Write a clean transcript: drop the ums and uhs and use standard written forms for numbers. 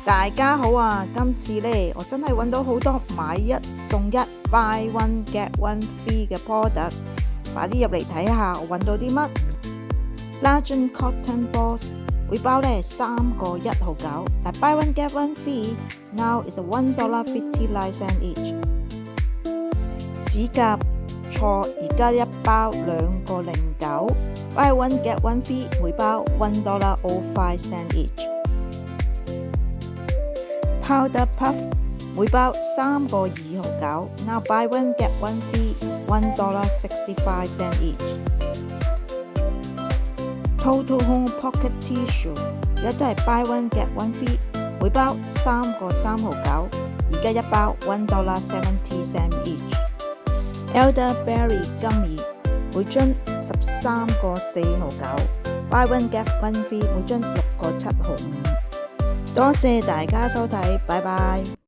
大家好啊！今次呢，我真係揾到好多買一送一 buy one get one free 嘅 product， 快啲入嚟睇下我揾到啲乜。Legend Cotton Balls 每包呢3個1.99，但 buy one get one free now is a $1.59 each。指甲錯而家一包2個09， buy one get one free 每包$1.05 each。Powder Puff 每包3個2.99 ，now buy one get one free $1.65 each。Total Home Pocket Tissue 而家都係 buy one get one free， 每包3個3.99，而家一包$1.70 each。Elderberry Gummy 每樽13個4.99， buy one get one free 每樽6個7.5。多謝大家收睇，拜拜。